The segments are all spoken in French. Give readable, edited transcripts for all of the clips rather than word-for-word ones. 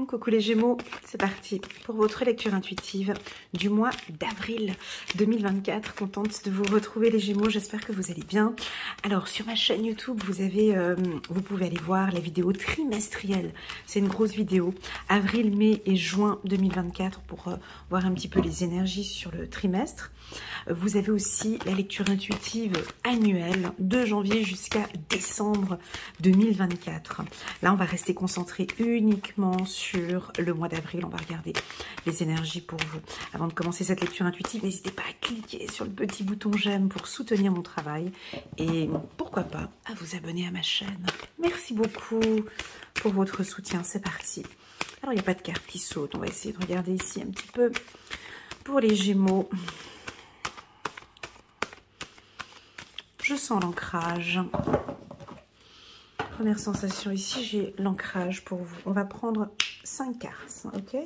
coucou les Gémeaux, c'est parti pour votre lecture intuitive du mois d'avril 2024. Contente de vous retrouver les Gémeaux, j'espère que vous allez bien. Alors sur ma chaîne YouTube, vous pouvez aller voir la vidéo trimestrielle. C'est une grosse vidéo, avril, mai et juin 2024 pour voir un petit peu les énergies sur le trimestre. Vous avez aussi la lecture intuitive annuelle de janvier jusqu'à décembre 2024. Là, on va rester concentré uniquement sur le mois d'avril. On va regarder les énergies pour vous. Avant de commencer cette lecture intuitive, n'hésitez pas à cliquer sur le petit bouton j'aime pour soutenir mon travail. Et pourquoi pas à vous abonner à ma chaîne. Merci beaucoup pour votre soutien. C'est parti. Alors, il n'y a pas de carte qui saute. On va essayer de regarder ici un petit peu pour les Gémeaux. Je sens l'ancrage. Première sensation ici, j'ai l'ancrage pour vous. On va prendre 5 cartes, ok?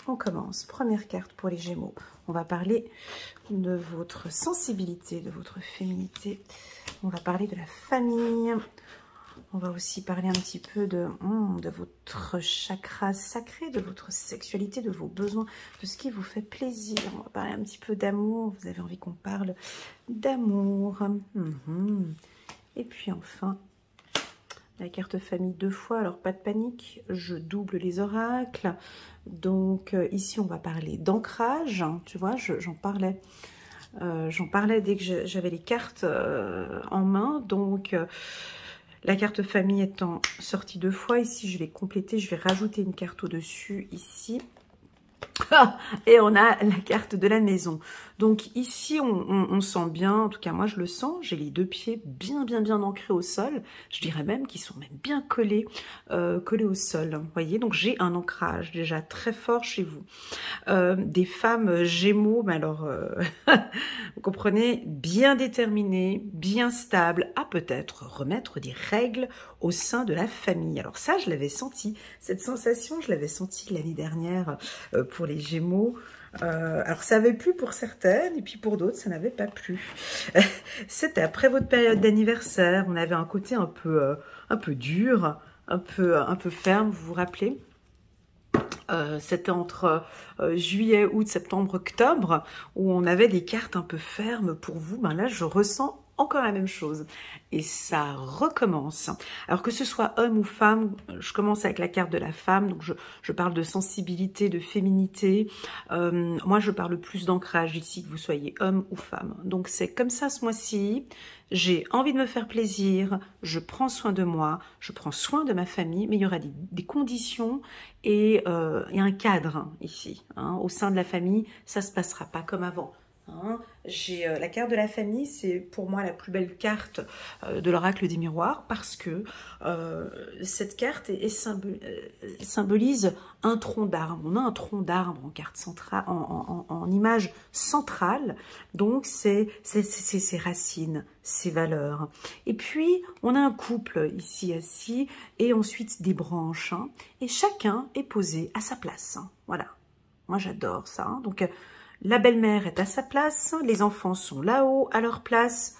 On commence. Première carte pour les Gémeaux. On va parler de votre sensibilité, de votre féminité. On va parler de la famille. On va aussi parler un petit peu de votre chakra sacré, de votre sexualité, de vos besoins, de ce qui vous fait plaisir. On va parler un petit peu d'amour. Vous avez envie qu'on parle d'amour. Et puis enfin, la carte famille 2 fois. Alors pas de panique, je double les oracles. Donc ici, on va parler d'ancrage. Tu vois, j'en parlais. J'en parlais dès que j'avais les cartes en main. Donc... la carte famille étant sortie 2 fois, ici je vais compléter, je vais rajouter une carte au-dessus, ici. Et on a la carte de la maison. Donc ici, on sent bien, en tout cas moi je le sens, j'ai les 2 pieds bien ancrés au sol. Je dirais même qu'ils sont même bien collés au sol. Vous voyez, donc j'ai un ancrage déjà très fort chez vous. Des femmes Gémeaux, mais alors, vous comprenez, bien déterminées, bien stables, à peut-être remettre des règles au sein de la famille. Alors ça, je l'avais senti, cette sensation, je l'avais sentie l'année dernière pour les Gémeaux. Alors ça avait plu pour certaines et puis pour d'autres ça n'avait pas plu. C'était après votre période d'anniversaire, on avait un côté un peu dur, un peu ferme, vous vous rappelez? C'était entre juillet, août, septembre, octobre où on avait des cartes un peu fermes pour vous. Ben là je ressens encore la même chose et ça recommence. Alors que ce soit homme ou femme, je commence avec la carte de la femme, donc je parle de sensibilité, de féminité. Moi je parle plus d'ancrage ici, que vous soyez homme ou femme. Donc c'est comme ça ce mois-ci, j'ai envie de me faire plaisir, je prends soin de moi, je prends soin de ma famille, mais il y aura des conditions et il y a un cadre ici. Au sein de la famille, ça ne se passera pas comme avant. J'ai la carte de la famille, c'est pour moi la plus belle carte de l'oracle des miroirs parce que cette carte symbolise un tronc d'arbre. On a un tronc d'arbre en carte centrale, en image centrale, donc c'est ses racines, ses valeurs. Et puis on a un couple ici assis et ensuite des branches, et chacun est posé à sa place. Voilà, moi j'adore ça. Donc la belle-mère est à sa place, les enfants sont là-haut à leur place,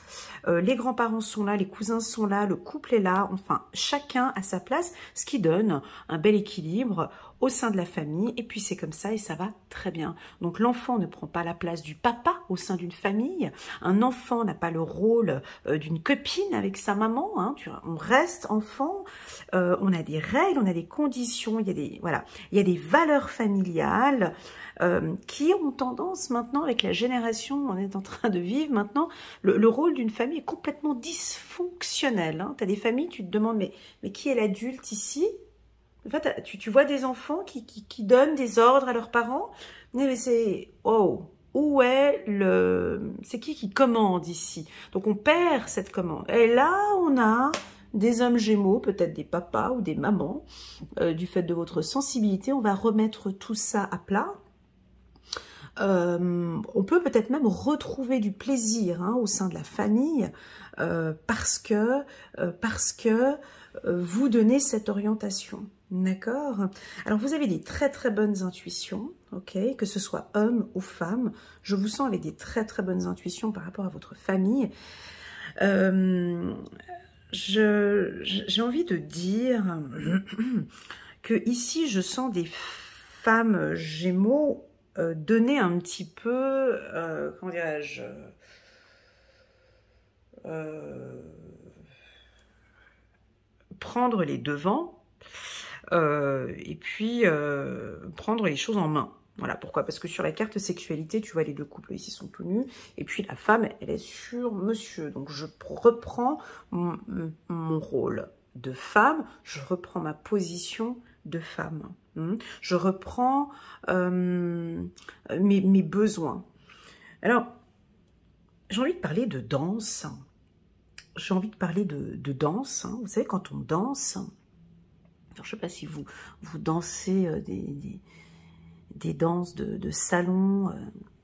les grands-parents sont là, les cousins sont là, le couple est là, enfin chacun à sa place, ce qui donne un bel équilibre au sein de la famille et puis c'est comme ça et ça va très bien. Donc l'enfant ne prend pas la place du papa au sein d'une famille, un enfant n'a pas le rôle d'une copine avec sa maman, on reste enfant, on a des règles, on a des conditions, il y a des valeurs familiales qui ont tendance maintenant, avec la génération on est en train de vivre maintenant, le rôle d'une famille est complètement dysfonctionnel. Tu as des familles, tu te demandes, mais qui est l'adulte ici? En fait, tu vois des enfants qui donnent des ordres à leurs parents, mais c'est, oh, où est c'est qui commande ici? Donc on perd cette commande. Et là, on a des hommes Gémeaux, peut-être des papas ou des mamans, du fait de votre sensibilité, on va remettre tout ça à plat. On peut peut-être même retrouver du plaisir au sein de la famille parce que vous donnez cette orientation, d'accord? Alors vous avez des très bonnes intuitions, ok, que ce soit homme ou femme, je vous sens avec des très bonnes intuitions par rapport à votre famille. J'ai envie de dire que ici, je sens des femmes Gémeaux donner un petit peu, comment dirais-je, prendre les devants et puis prendre les choses en main. Voilà, pourquoi? Parce que sur la carte sexualité, tu vois, les deux couples ici sont tout nus, et puis la femme, elle est sur monsieur. Donc je reprends mon rôle de femme, je reprends ma position de femme. Je reprends mes besoins. Alors, j'ai envie de parler de danse. J'ai envie de parler de danse. Vous savez, quand on danse, alors, je ne sais pas si vous dansez des danses de salon.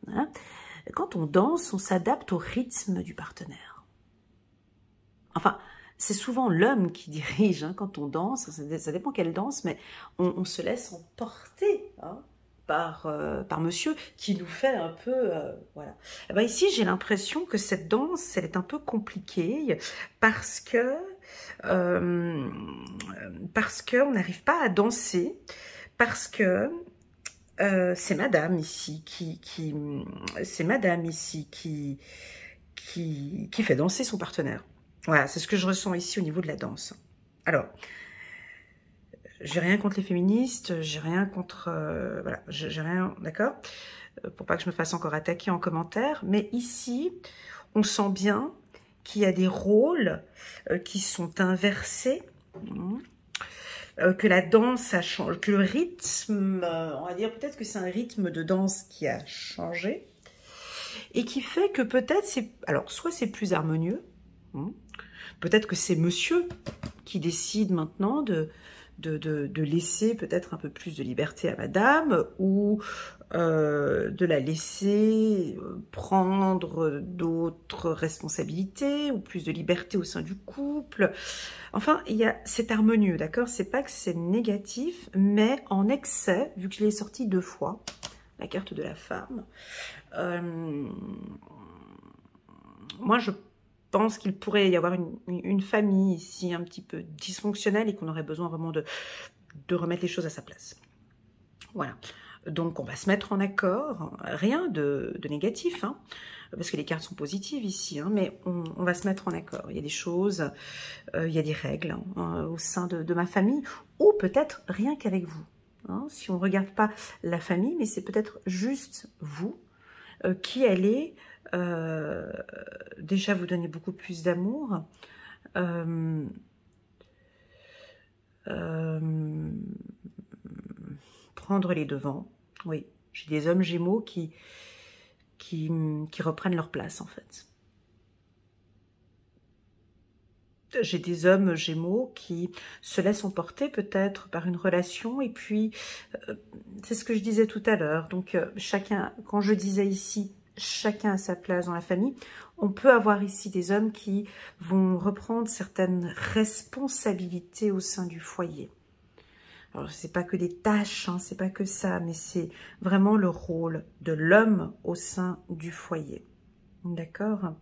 Hein. Quand on danse, on s'adapte au rythme du partenaire. Enfin, c'est souvent l'homme qui dirige hein, quand on danse. Ça dépend quelle danse, mais on se laisse emporter hein, par monsieur qui nous fait un peu... voilà. Et ben ici, j'ai l'impression que cette danse, elle est un peu compliquée parce que on n'arrive pas à danser, parce que c'est madame ici qui fait danser son partenaire. Voilà, c'est ce que je ressens ici au niveau de la danse. Alors, j'ai rien contre les féministes, j'ai rien contre... voilà, j'ai rien, d'accord, pour pas que je me fasse encore attaquer en commentaire, mais ici, on sent bien qu'il y a des rôles qui sont inversés, que la danse a changé, que le rythme, on va dire peut-être que c'est un rythme de danse qui a changé, et qui fait que peut-être c'est... Alors, soit c'est plus harmonieux, peut-être que c'est monsieur qui décide maintenant de laisser peut-être un peu plus de liberté à madame, ou de la laisser prendre d'autres responsabilités, ou plus de liberté au sein du couple. Enfin, c'est harmonieux, d'accord? C'est pas que c'est négatif, mais en excès, vu que je l'ai sorti 2 fois, la carte de la femme, moi je pense qu'il pourrait y avoir une famille ici un petit peu dysfonctionnelle et qu'on aurait besoin vraiment de remettre les choses à sa place. Voilà. Donc, on va se mettre en accord. Rien de négatif, hein, parce que les cartes sont positives ici, hein, mais on va se mettre en accord. Il y a des choses, il y a des règles hein, au sein de ma famille, ou peut-être rien qu'avec vous. Hein, si on ne regarde pas la famille, mais c'est peut-être juste vous qui allez... déjà vous donner beaucoup plus d'amour, prendre les devants. Oui, j'ai des hommes Gémeaux qui reprennent leur place en fait. J'ai des hommes Gémeaux qui se laissent emporter peut-être par une relation, et puis c'est ce que je disais tout à l'heure. Donc chacun, quand je disais ici chacun à sa place dans la famille, on peut avoir ici des hommes qui vont reprendre certaines responsabilités au sein du foyer. Alors, c'est pas que des tâches, hein, c'est pas que ça, mais c'est vraiment le rôle de l'homme au sein du foyer. D'accord?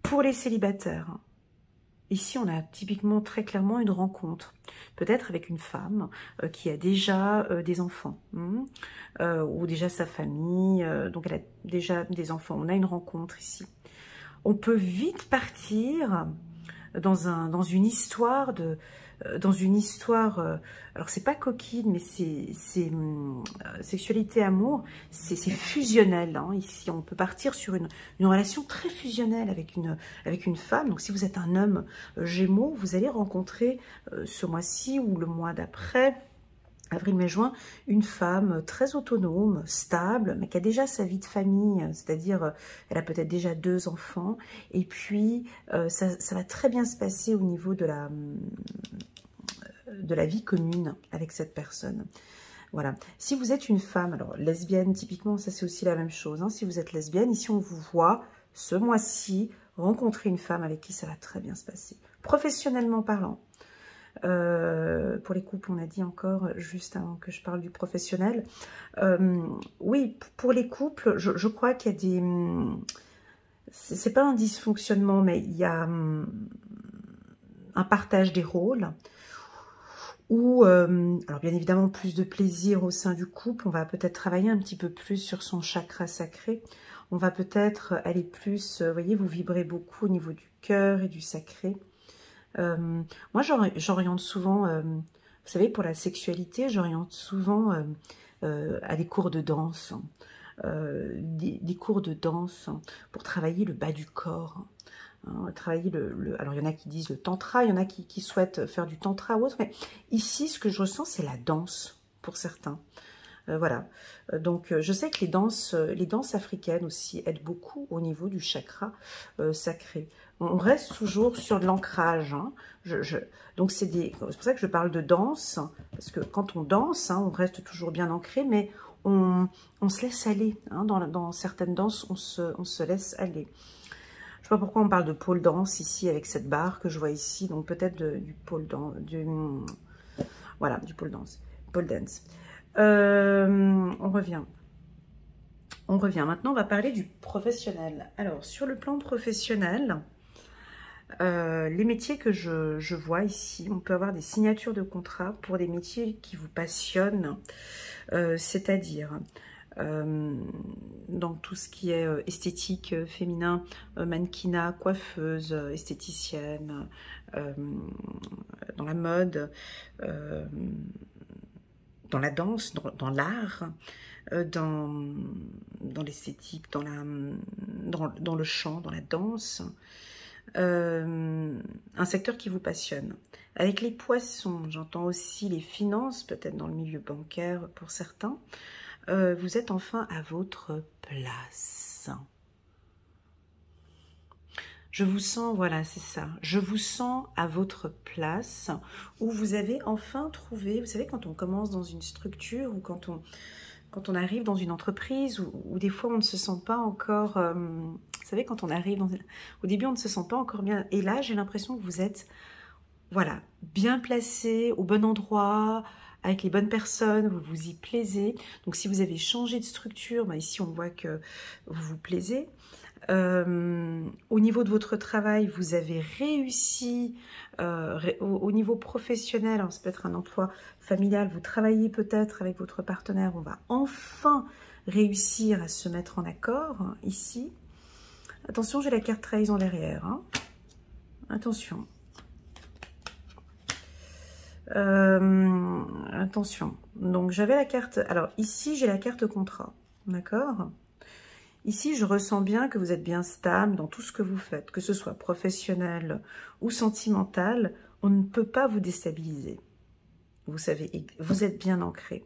Pour les célibataires, ici, on a typiquement très clairement une rencontre, peut-être avec une femme qui a déjà des enfants, ou déjà sa famille, donc elle a déjà des enfants. On a une rencontre ici. On peut vite partir dans une histoire alors c'est pas coquine, mais c'est sexualité, amour, c'est fusionnel. Hein. Ici, on peut partir sur une relation très fusionnelle avec une femme. Donc, si vous êtes un homme Gémeaux, vous allez rencontrer ce mois-ci ou le mois d'après, avril, mai, juin, une femme très autonome, stable, mais qui a déjà sa vie de famille, c'est-à-dire elle a peut-être déjà 2 enfants, et puis ça va très bien se passer au niveau de la vie commune avec cette personne. Voilà. Si vous êtes une femme, alors lesbienne, typiquement, ça c'est aussi la même chose. Hein. Si vous êtes lesbienne, ici on vous voit ce mois-ci rencontrer une femme avec qui ça va très bien se passer. Professionnellement parlant. Pour les couples, on a dit encore, juste avant que je parle du professionnel. Oui, pour les couples, je crois qu'il y a des... c'est pas un dysfonctionnement, mais il y a un partage des rôles, ou, alors bien évidemment, plus de plaisir au sein du couple. On va peut-être travailler un petit peu plus sur son chakra sacré. On va peut-être aller plus, vous voyez, vous vibrez beaucoup au niveau du cœur et du sacré. Moi, j'oriente souvent, vous savez, pour la sexualité, j'oriente souvent à des cours de danse, des cours de danse pour travailler le bas du corps. Travailler alors, il y en a qui disent le tantra, il y en a qui souhaitent faire du tantra ou autre, mais ici, ce que je ressens, c'est la danse pour certains. Voilà. Donc, je sais que les danses africaines aussi aident beaucoup au niveau du chakra sacré. On reste toujours sur de l'ancrage. Hein. Donc, c'est pour ça que je parle de danse, parce que quand on danse, hein, on reste toujours bien ancré, mais on se laisse aller. Hein. Dans certaines danses, on se laisse aller. Je ne sais pas pourquoi on parle de pole dance ici, avec cette barre que je vois ici. Donc, peut-être du pole dance. Voilà, du pole dance. Pole dance. On revient. Maintenant, on va parler du professionnel. Alors, sur le plan professionnel, les métiers que je vois ici, on peut avoir des signatures de contrat pour des métiers qui vous passionnent, c'est-à-dire dans tout ce qui est esthétique féminin, mannequinat, coiffeuse, esthéticienne, dans la mode, dans la danse, dans l'art, dans l'esthétique, dans le chant, dans la danse. Un secteur qui vous passionne. Avec les poissons, j'entends aussi les finances, peut-être dans le milieu bancaire pour certains. Vous êtes enfin à votre place. Je vous sens, voilà, c'est ça. Je vous sens à votre place où vous avez enfin trouvé, vous savez, quand on commence dans une structure ou quand on arrive dans une entreprise où des fois on ne se sent pas encore, vous savez, quand on arrive, au début on ne se sent pas encore bien. Et là, j'ai l'impression que vous êtes, voilà, bien placé, au bon endroit, avec les bonnes personnes, vous vous y plaisez. Donc si vous avez changé de structure, bah ici on voit que vous vous plaisez. Au niveau de votre travail, vous avez réussi au niveau professionnel, alors c'est peut-être un emploi familial, vous travaillez peut-être avec votre partenaire, on va enfin réussir à se mettre en accord, hein, ici. Attention, j'ai la carte trahison derrière. Hein. Attention. Attention. Donc, j'avais la carte... Alors, ici, j'ai la carte contrat. D'accord ? Ici, je ressens bien que vous êtes bien stable dans tout ce que vous faites, que ce soit professionnel ou sentimental, on ne peut pas vous déstabiliser. Vous savez, vous êtes bien ancré.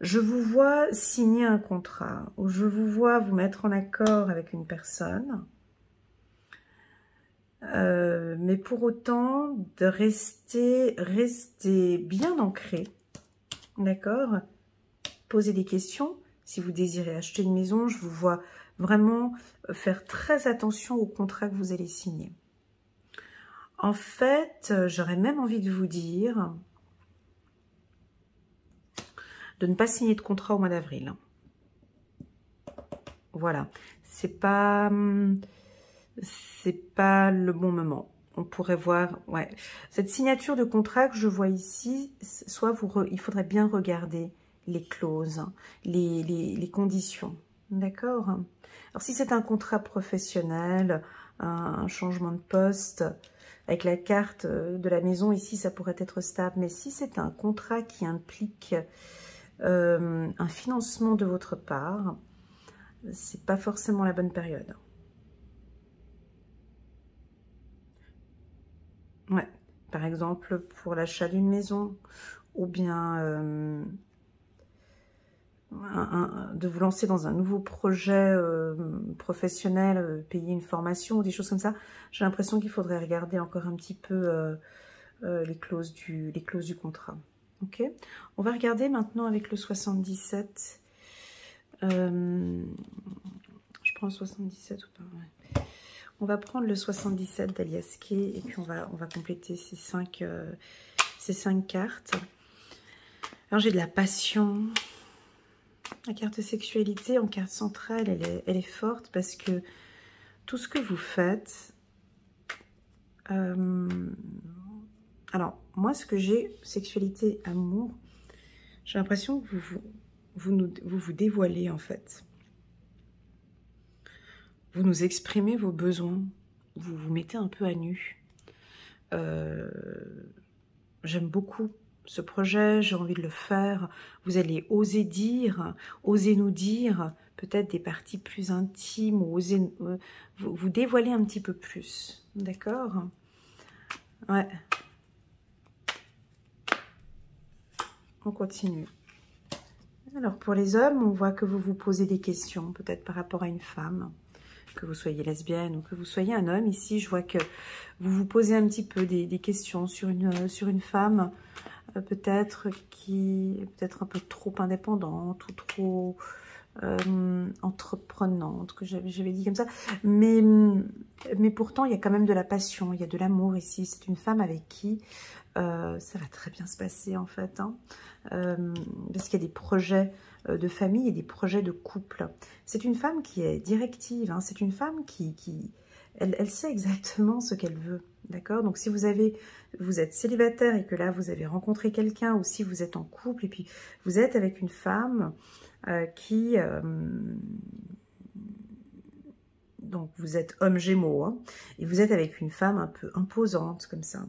Je vous vois signer un contrat, ou je vous vois vous mettre en accord avec une personne, mais pour autant, de rester bien ancré, d'accord ? Posez des questions. Si vous désirez acheter une maison, je vous vois vraiment faire très attention au contrat que vous allez signer. En fait, j'aurais même envie de vous dire de ne pas signer de contrat au mois d'avril. Voilà, c'est pas le bon moment. On pourrait voir, ouais, cette signature de contrat que je vois ici, soit il faudrait bien regarder les clauses, les conditions, d'accord? Alors si c'est un contrat professionnel, un changement de poste, avec la carte de la maison ici, ça pourrait être stable, mais si c'est un contrat qui implique un financement de votre part, c'est pas forcément la bonne période. Ouais, par exemple pour l'achat d'une maison, ou bien de vous lancer dans un nouveau projet professionnel, payer une formation ou des choses comme ça. J'ai l'impression qu'il faudrait regarder encore un petit peu les clauses du contrat. Ok, on va regarder maintenant avec le 77. Je prends le 77 ou pas, ouais. On va prendre le 77 d'Alias Kay et puis on va compléter ces 5 cartes. Alors j'ai de la passion. La carte sexualité en carte centrale, elle est forte parce que tout ce que vous faites, Alors, moi, ce que j'ai, sexualité, amour, j'ai l'impression que vous dévoilez, en fait. Vous nous exprimez vos besoins. Vous vous mettez un peu à nu. J'aime beaucoup ce projet, j'ai envie de le faire. Vous allez oser dire, oser nous dire peut-être des parties plus intimes, ou oser vous dévoiler un petit peu plus. D'accord? Ouais. On continue. Alors, pour les hommes, on voit que vous vous posez des questions, peut-être par rapport à une femme, que vous soyez lesbienne ou que vous soyez un homme. Ici, je vois que vous vous posez un petit peu des questions sur une femme, peut-être qui est peut-être un peu trop indépendante ou trop entreprenante, que j'avais dit comme ça. Mais pourtant, il y a quand même de la passion, il y a de l'amour ici. C'est une femme avec qui ça va très bien se passer, en fait. Hein. Parce qu'il y a des projets de famille et des projets de couple. C'est une femme qui est directive. Hein. C'est une femme elle sait exactement ce qu'elle veut. D'accord? Donc, si vous êtes célibataire et que là, vous avez rencontré quelqu'un, ou si vous êtes en couple et puis vous êtes avec une femme donc, vous êtes homme gémeaux, hein, et vous êtes avec une femme un peu imposante, comme ça.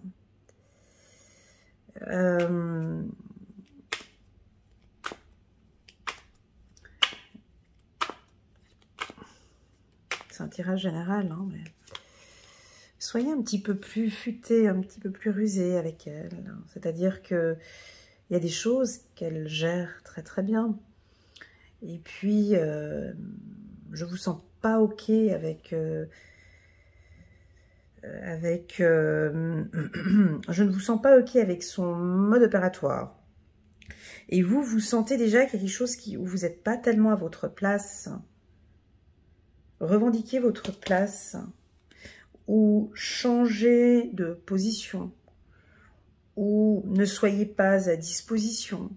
C'est un tirage général, hein, mais soyez un petit peu plus futé, un petit peu plus rusé avec elle. Hein. C'est-à-dire que il y a des choses qu'elle gère très très bien. Et puis, je vous sens pas ok avec... je ne vous sens pas ok avec son mode opératoire. Et vous sentez déjà quelque chose où vous n'êtes pas tellement à votre place. Revendiquez votre place ou changez de position ou ne soyez pas à disposition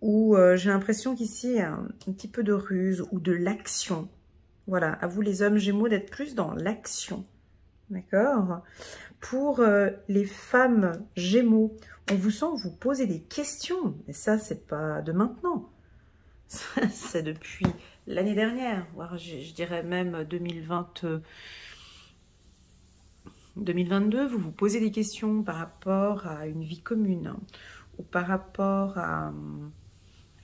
ou j'ai l'impression qu'ici il y a un petit peu de ruse ou de l'action. Voilà, à vous les hommes gémeaux d'être plus dans l'action. D'accord? Pour les femmes gémeaux, on vous sent vous poser des questions. Et ça, c'est pas de maintenant. C'est depuis l'année dernière, voire je dirais même 2022. Vous vous posez des questions par rapport à une vie commune ou par rapport à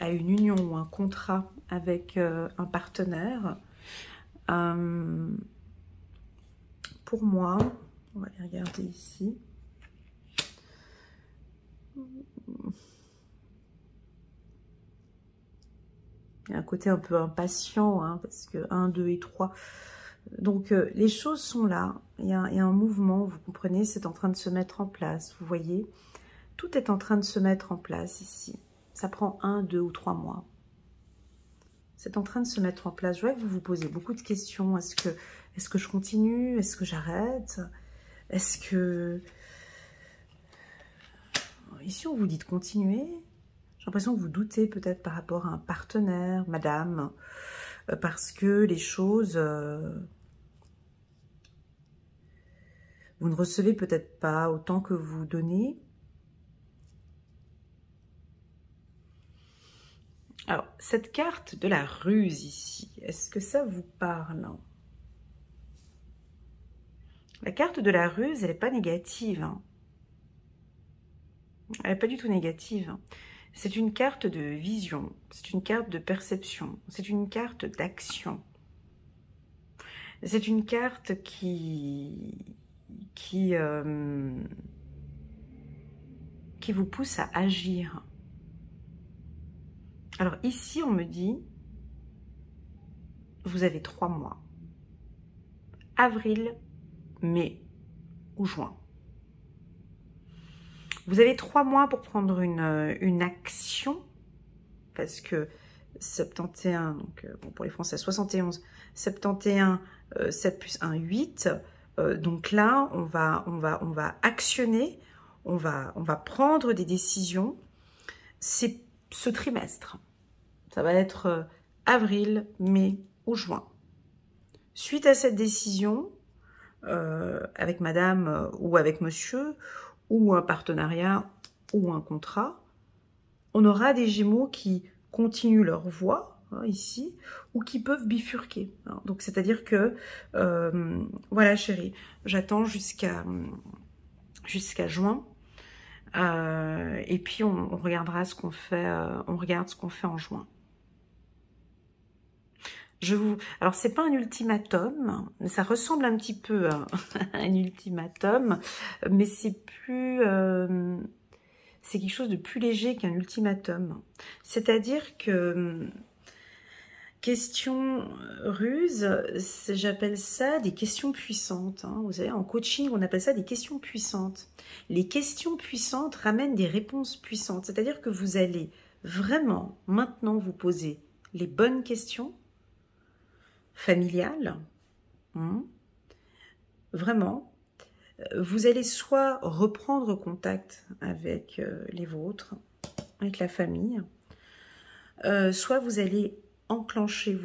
une union ou un contrat avec un partenaire. Pour moi, on va les regarder ici. Il y a un côté un peu impatient, hein, parce que 1, 2 et 3. Donc, les choses sont là. Il y a un mouvement, vous comprenez, c'est en train de se mettre en place. Vous voyez, tout est en train de se mettre en place ici. Ça prend 1, 2 ou 3 mois. C'est en train de se mettre en place. Je vois que vous vous posez beaucoup de questions. Est-ce que je continue? Est-ce que j'arrête? Est-ce que... Ici, on vous dit de continuer. J'ai l'impression que vous doutez peut-être par rapport à un partenaire, madame, parce que les choses... vous ne recevez peut-être pas autant que vous donnez. Alors, cette carte de la ruse ici, est-ce que ça vous parle? La carte de la ruse, elle n'est pas négative. Hein. Elle n'est pas du tout négative. Hein. C'est une carte de vision, c'est une carte de perception, c'est une carte d'action. C'est une carte qui vous pousse à agir. Alors ici, on me dit, vous avez 3 mois. Avril, mai ou juin. Vous avez 3 mois pour prendre une action, parce que 71, donc bon, pour les Français, 71, 71, 7 plus 1, 8. Donc là, on va actionner, on va prendre des décisions. C'est ce trimestre. Ça va être avril, mai ou juin. Suite à cette décision, avec madame ou avec monsieur, ou un partenariat, ou un contrat. On aura des Gémeaux qui continuent leur voie, hein, ici, ou qui peuvent bifurquer. Hein. Donc, c'est-à-dire que, voilà, chérie, j'attends jusqu'à juin. Et puis, on regardera ce qu'on fait, on regarde ce qu'on fait en juin. Alors, c'est pas un ultimatum, ça ressemble un petit peu à un ultimatum, mais c'est plus... c'est quelque chose de plus léger qu'un ultimatum. C'est-à-dire que... Question ruse, j'appelle ça des questions puissantes. Hein. Vous savez, en coaching, on appelle ça des questions puissantes. Les questions puissantes ramènent des réponses puissantes. C'est-à-dire que vous allez vraiment, maintenant, vous poser les bonnes questions familiales. Hein. Vraiment. Vous allez soit reprendre contact avec les vôtres, avec la famille, soit vous allez enclencher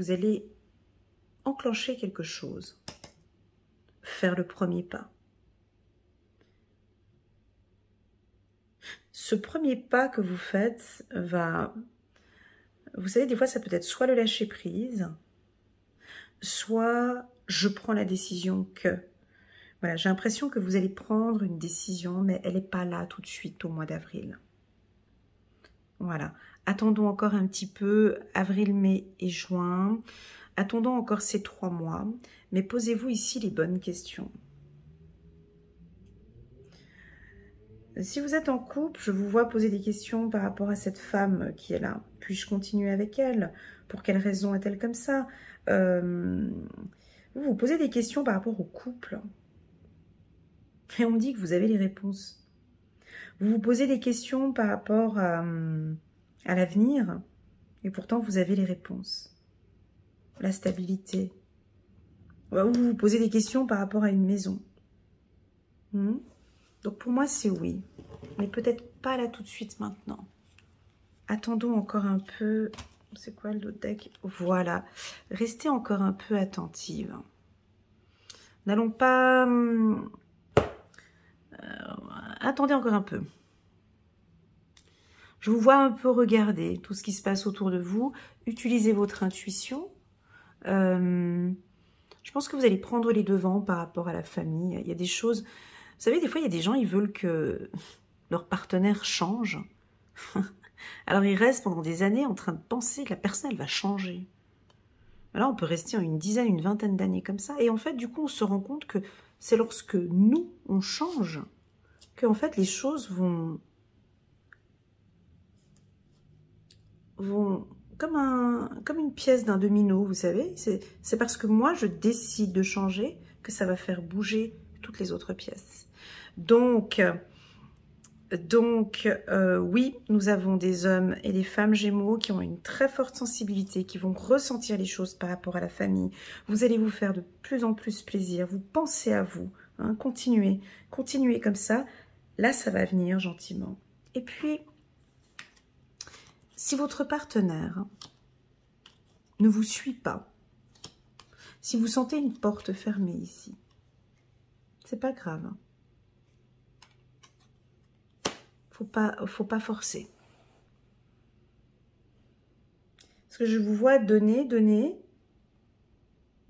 quelque chose, faire le premier pas. Ce premier pas que vous faites va, vous savez, des fois ça peut être soit le lâcher prise, soit je prends la décision que, voilà, j'ai l'impression que vous allez prendre une décision, mais elle n'est pas là tout de suite au mois d'avril. Voilà. Attendons encore un petit peu, avril, mai et juin. Attendons encore ces 3 mois. Mais posez-vous ici les bonnes questions. Si vous êtes en couple, je vous vois poser des questions par rapport à cette femme qui est là. Puis-je continuer avec elle? Pour quelle raison est-elle comme ça? Vous posez des questions par rapport au couple. Et on me dit que vous avez les réponses. Vous vous posez des questions par rapport à l'avenir, et pourtant vous avez les réponses. La stabilité. Ou vous vous posez des questions par rapport à une maison. Donc pour moi c'est oui, mais peut-être pas là tout de suite maintenant. Attendons encore un peu. C'est quoi l'autre deck? Voilà. Restez encore un peu attentive. N'allons pas... attendez encore un peu. Je vous vois un peu regarder tout ce qui se passe autour de vous. Utilisez votre intuition. Je pense que vous allez prendre les devants par rapport à la famille. Il y a des choses... Vous savez, des fois, il y a des gens, ils veulent que leur partenaire change. Alors, ils restent pendant des années en train de penser que la personne, elle va changer. Là, on peut rester une dizaine, une vingtaine d'années comme ça. Et en fait, du coup, on se rend compte que c'est lorsque nous, on change, que en fait, les choses vont comme une pièce d'un domino, vous savez. C'est parce que moi, je décide de changer que ça va faire bouger toutes les autres pièces. Donc oui, nous avons des hommes et des femmes Gémeaux qui ont une très forte sensibilité, qui vont ressentir les choses par rapport à la famille. Vous allez vous faire de plus en plus plaisir, vous pensez à vous, hein, continuez comme ça. Là, ça va venir gentiment. Et puis, si votre partenaire ne vous suit pas, si vous sentez une porte fermée ici, c'est pas grave. Faut pas forcer. Parce que je vous vois donner,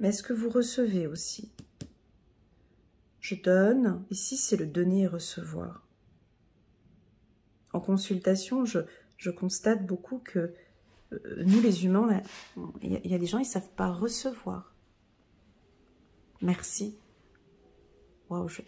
mais est-ce que vous recevez aussi? Je donne, ici c'est le donner et recevoir. En consultation, je constate beaucoup que nous les humains, il y a des gens, ils ne savent pas recevoir. Merci. Waouh, je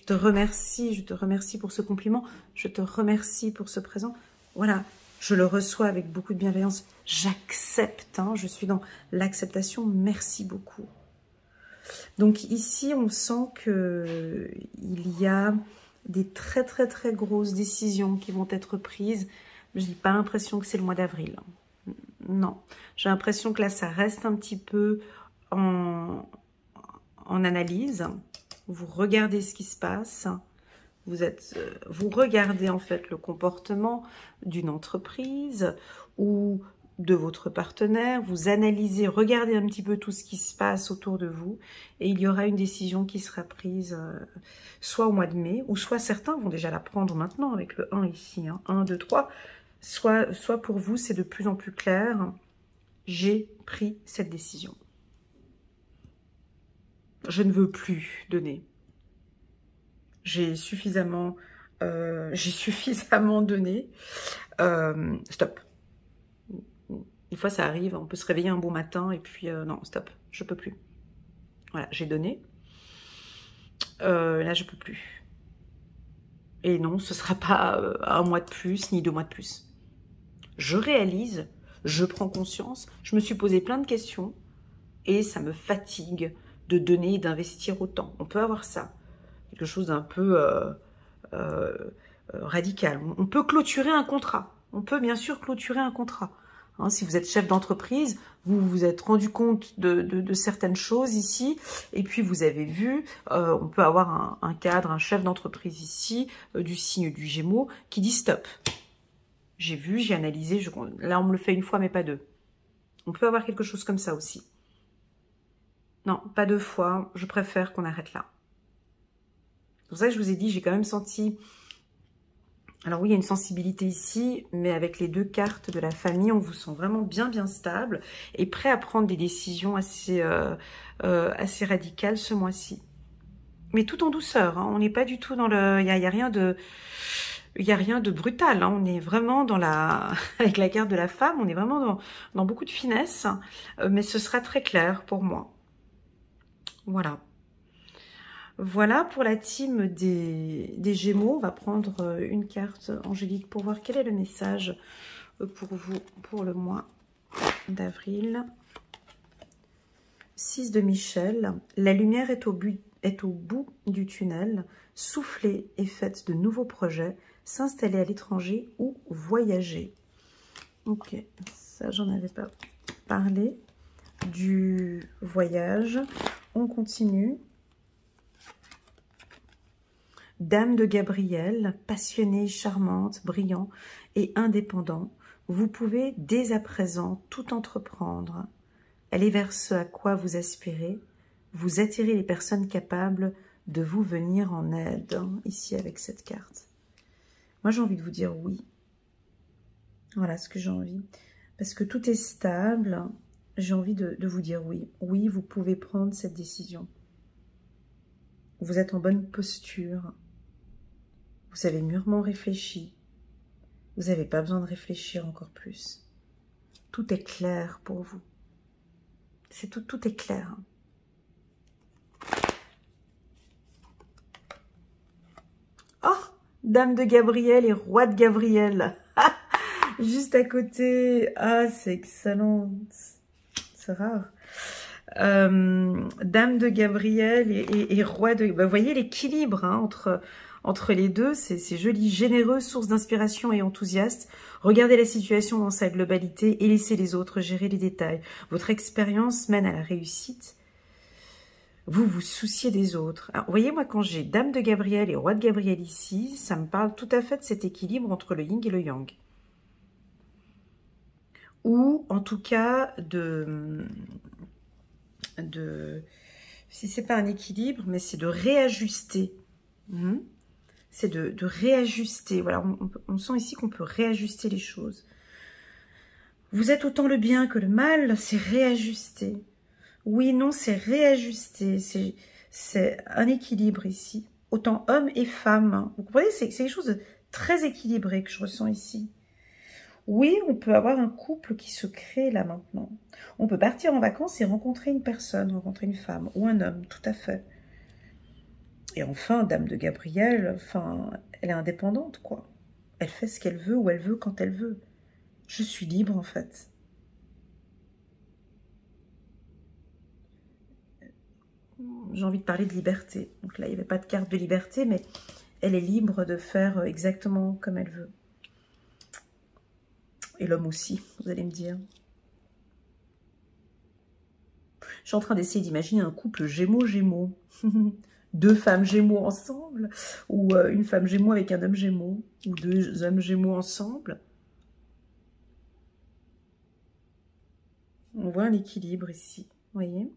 te remercie pour ce compliment, je te remercie pour ce présent. Voilà, je le reçois avec beaucoup de bienveillance, j'accepte, hein, je suis dans l'acceptation, merci beaucoup. Donc ici, on sent qu'il y a des très grosses décisions qui vont être prises. Je n'ai pas l'impression que c'est le mois d'avril. Non, j'ai l'impression que là, ça reste un petit peu en analyse. Vous regardez ce qui se passe. Vous regardez en fait le comportement d'une entreprise ou de votre partenaire, vous analysez, regardez un petit peu tout ce qui se passe autour de vous et il y aura une décision qui sera prise soit au mois de mai, ou soit certains vont déjà la prendre maintenant avec le 1 ici, hein, 1, 2, 3, soit pour vous c'est de plus en plus clair, j'ai pris cette décision. Je ne veux plus donner. J'ai suffisamment donné. Stop. Des fois, ça arrive, on peut se réveiller un bon matin et puis non, stop, je peux plus. Voilà, j'ai donné. Là, je peux plus. Et non, ce sera pas un mois de plus, ni 2 mois de plus. Je réalise, je prends conscience, je me suis posé plein de questions et ça me fatigue de donner et d'investir autant. On peut avoir ça. Quelque chose d'un peu radical. On peut clôturer un contrat. On peut bien sûr clôturer un contrat. Hein, si vous êtes chef d'entreprise, vous vous êtes rendu compte de certaines choses ici, et puis vous avez vu, on peut avoir un cadre, un chef d'entreprise ici, du signe du Gémeaux, qui dit stop. J'ai vu, j'ai analysé, là on me le fait une fois mais pas 2. On peut avoir quelque chose comme ça aussi. Non, pas 2 fois, je préfère qu'on arrête là. C'est pour ça que je vous ai dit, j'ai quand même senti... Alors oui, il y a une sensibilité ici, mais avec les 2 cartes de la famille, on vous sent vraiment bien stable et prêt à prendre des décisions assez radicales ce mois-ci. Mais tout en douceur, hein. On n'est pas du tout dans le... Il n'y a rien de brutal, hein. On est vraiment dans la... Avec la carte de la femme, on est vraiment dans beaucoup de finesse, mais ce sera très clair pour moi. Voilà. Voilà pour la team des Gémeaux. On va prendre une carte angélique pour voir quel est le message pour vous pour le mois d'avril. 6 de Michel. La lumière est au bout du tunnel. Soufflez et faites de nouveaux projets. S'installer à l'étranger ou voyager. Ok, ça j'en avais pas parlé. Du voyage. On continue. Dame de Gabriel, passionnée, charmante, brillant et indépendant, vous pouvez dès à présent tout entreprendre. Allez vers ce à quoi vous aspirez, vous attirez les personnes capables de vous venir en aide, ici avec cette carte. Moi j'ai envie de vous dire oui. Voilà ce que j'ai envie. Parce que tout est stable, j'ai envie de vous dire oui. Oui, vous pouvez prendre cette décision. Vous êtes en bonne posture. Vous avez mûrement réfléchi. Vous n'avez pas besoin de réfléchir encore plus. Tout est clair pour vous. C'est tout est clair. Oh, Dame de Gabriel et Roi de Gabriel. Juste à côté. Ah, c'est excellent. C'est rare. Dame de Gabriel et Roi de... Vous voyez l'équilibre hein, entre les deux, c'est joli, généreux, source d'inspiration et enthousiaste. Regardez la situation dans sa globalité et laissez les autres gérer les détails. Votre expérience mène à la réussite. Vous vous souciez des autres. Alors, vous voyez, moi, quand j'ai Dame de Gabriel et Roi de Gabriel ici, ça me parle tout à fait de cet équilibre entre le yin et le yang. Ou, en tout cas, si c'est pas un équilibre, mais c'est de réajuster. C'est de réajuster. Voilà, on sent ici qu'on peut réajuster les choses. Vous êtes autant le bien que le mal, c'est réajuster. Oui, non, c'est réajuster. C'est un équilibre ici. Autant hommes et femmes. Vous comprenez, c'est quelque chose de très équilibré que je ressens ici. Oui, on peut avoir un couple qui se crée là maintenant. On peut partir en vacances et rencontrer une personne, rencontrer une femme ou un homme, tout à fait. Et enfin, Dame de Gabriel, enfin, elle est indépendante, quoi. Elle fait ce qu'elle veut, où elle veut, quand elle veut. Je suis libre, en fait. J'ai envie de parler de liberté. Donc là, il n'y avait pas de carte de liberté, mais elle est libre de faire exactement comme elle veut. Et l'homme aussi, vous allez me dire. Je suis en train d'essayer d'imaginer un couple Gémeaux-Gémeaux. 2 femmes Gémeaux ensemble, ou une femme Gémeaux avec un homme Gémeaux, ou 2 hommes Gémeaux ensemble. On voit l'équilibre ici, vous voyez.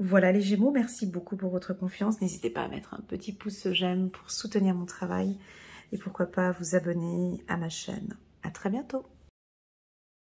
Voilà les Gémeaux, merci beaucoup pour votre confiance. N'hésitez pas à mettre un petit pouce j'aime pour soutenir mon travail. Et pourquoi pas vous abonner à ma chaîne. À très bientôt.